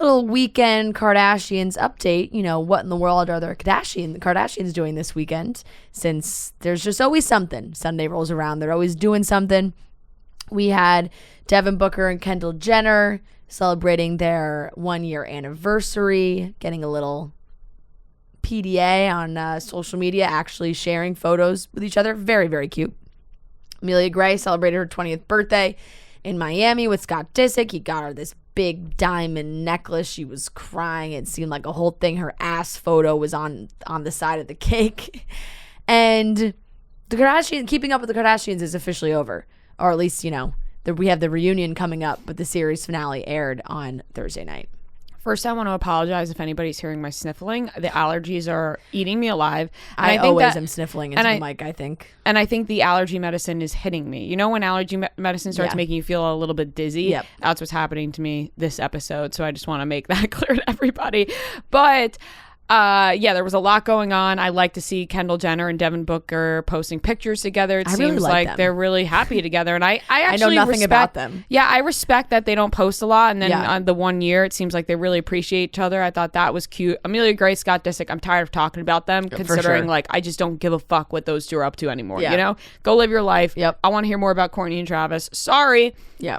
little weekend Kardashians update. You know, what in the world are the Kardashians doing this weekend? Since there's just always something. Sunday rolls around, they're always doing something. We had Devin Booker and Kendall Jenner celebrating their 1-year anniversary, getting a little PDA on social media, actually sharing photos with each other. Very, very cute. Amelia Gray celebrated her 20th birthday in Miami with Scott Disick. He got her this big diamond necklace. She was crying. It seemed like a whole thing. Her ass photo was on the side of the cake. And the Kardashians, Keeping Up with the Kardashians is officially over. Or at least, you know, we have the reunion coming up, but the series finale aired on Thursday night. First, I want to apologize if anybody's hearing my sniffling. The allergies are eating me alive. And I always am sniffling into the mic, I think. And I think the allergy medicine is hitting me. You know when allergy medicine starts making you feel a little bit dizzy? Yep. That's what's happening to me this episode. So I just want to make that clear to everybody. But there was a lot going on. I like to see Kendall Jenner and Devin Booker posting pictures together. It seems like they're really happy together. And I actually know nothing about them. Yeah, I respect that they don't post a lot. And then on the 1 year, it seems like they really appreciate each other. I thought that was cute. Amelia Gray, Scott Disick, I'm tired of talking about them, considering like I just don't give a fuck what those two are up to anymore. You know, go live your life. Yep. I want to hear more about Kourtney and Travis. Sorry. Yeah.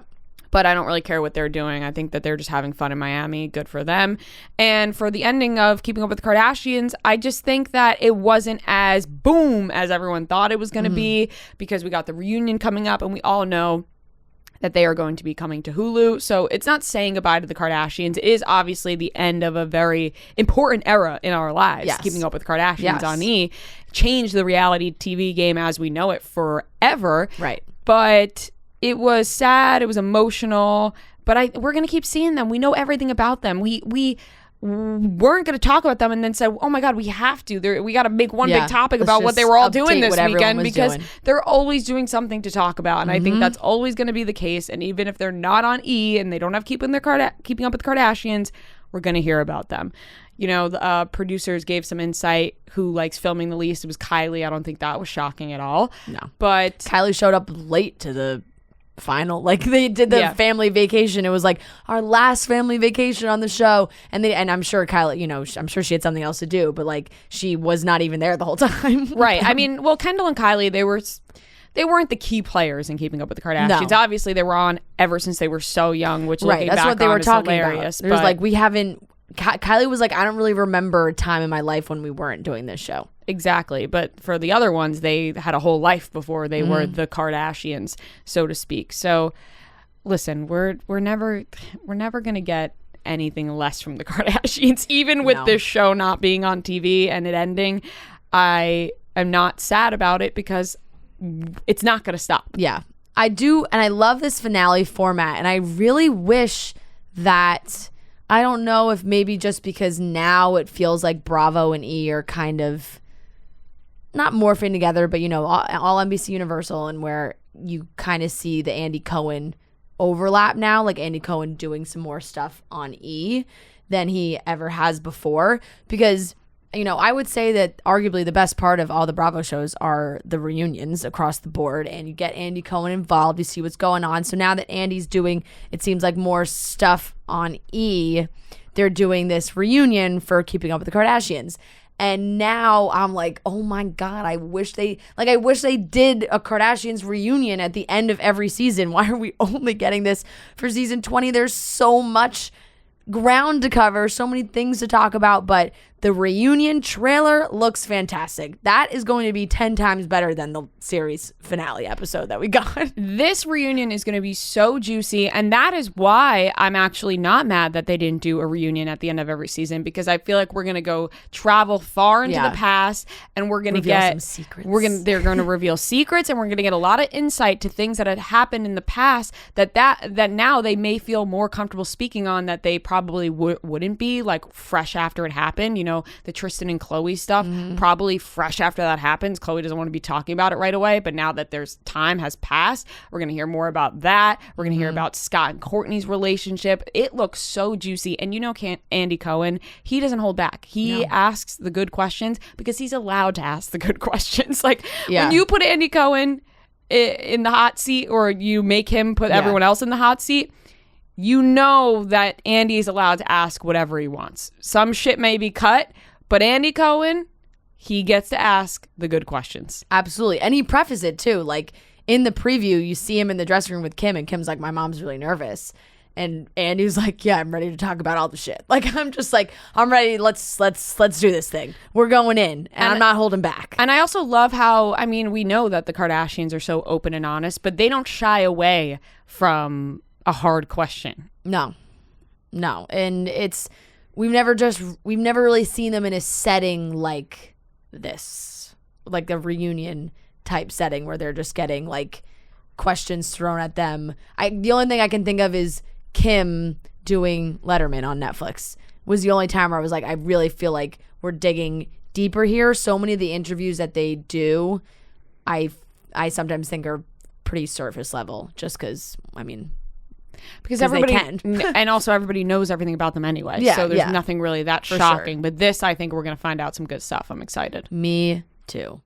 But I don't really care what they're doing. I think that they're just having fun in Miami. Good for them. And for the ending of Keeping Up with the Kardashians, I just think that it wasn't as boom as everyone thought it was going to be, because we got the reunion coming up and we all know that they are going to be coming to Hulu. So it's not saying goodbye to the Kardashians. It is obviously the end of a very important era in our lives. Yes. Keeping Up with Kardashians on E! Changed the reality TV game as we know it forever. Right. But it was sad. It was emotional. But we're going to keep seeing them. We know everything about them. We weren't going to talk about them and then said, oh my God, we have to. We got to make one big topic about what they were all doing this weekend, because they're always doing something to talk about. And I think that's always going to be the case. And even if they're not on E! And they don't have Keeping Up with the Kardashians, we're going to hear about them. You know, the producers gave some insight who likes filming the least. It was Kylie. I don't think that was shocking at all. No. But Kylie showed up late to the final, like they did the family vacation. It was like our last family vacation on the show, and I'm sure Kylie, you know, I'm sure she had something else to do, but like she was not even there the whole time. Right. I mean, well, Kendall and Kylie, they weren't the key players in Keeping Up with the Kardashians. No. Obviously, they were on ever since they were so young, which looking that's back what they were talking hilarious. About. It was like Kylie was like, I don't really remember a time in my life when we weren't doing this show. Exactly. But for the other ones, they had a whole life before they were the Kardashians, so to speak. So listen, we're never going to get anything less from the Kardashians, even with this show not being on TV and it ending. I am not sad about it because it's not going to stop. Yeah, I do. And I love this finale format. And I really wish that, I don't know if maybe just because now it feels like Bravo and E! Are kind of not morphing together, but, you know, all NBC Universal, and where you kind of see the Andy Cohen overlap now, like Andy Cohen doing some more stuff on E! Than he ever has before. Because, you know, I would say that arguably the best part of all the Bravo shows are the reunions across the board, and you get Andy Cohen involved, you see what's going on. So now that Andy's doing, it seems like, more stuff on E!, they're doing this reunion for Keeping Up with the Kardashians. And now I'm like, oh my God, I wish they did a Kardashians reunion at the end of every season. Why are we only getting this for season 20? There's so much ground to cover, so many things to talk about, but the reunion trailer looks fantastic. That is going to be 10 times better than the series finale episode that we got. This reunion is going to be so juicy, and that is why I'm actually not mad that they didn't do a reunion at the end of every season, because I feel like we're going to go travel far into the past, and we're going to get some secrets. They're going to reveal secrets, and we're going to get a lot of insight to things that had happened in the past that now they may feel more comfortable speaking on, that they probably wouldn't be, like, fresh after it happened. You know, the Tristan and Khloe stuff, probably fresh after that happens. Khloe doesn't want to be talking about it right away, but now that there's time has passed, we're going to hear more about that. We're going to hear about Scott and Kourtney's relationship. It looks so juicy. And you know, Andy Cohen, he doesn't hold back. He asks the good questions because he's allowed to ask the good questions. Like, when you put Andy Cohen in the hot seat, or you make him put everyone else in the hot seat, you know that Andy's allowed to ask whatever he wants. Some shit may be cut, but Andy Cohen, he gets to ask the good questions. Absolutely. And he prefaced it too. Like in the preview, you see him in the dressing room with Kim, and Kim's like, my mom's really nervous. And Andy's like, yeah, I'm ready to talk about all the shit. Like, I'm just like, I'm ready. Let's do this thing. We're going in, and I'm not holding back. And I also love how, I mean, we know that the Kardashians are so open and honest, but they don't shy away from a hard question. No. And we've never really seen them in a setting like this, like a reunion type setting where they're just getting like questions thrown at them. The only thing I can think of is Kim doing Letterman on Netflix was the only time where I was like, I really feel like we're digging deeper here. So many of the interviews that they do, I sometimes think are pretty surface level, just because, I mean, because everybody they can. And also everybody knows everything about them anyway. Yeah, so there's nothing really that For shocking. sure. But this, I think we're going to find out some good stuff. I'm excited. Me too.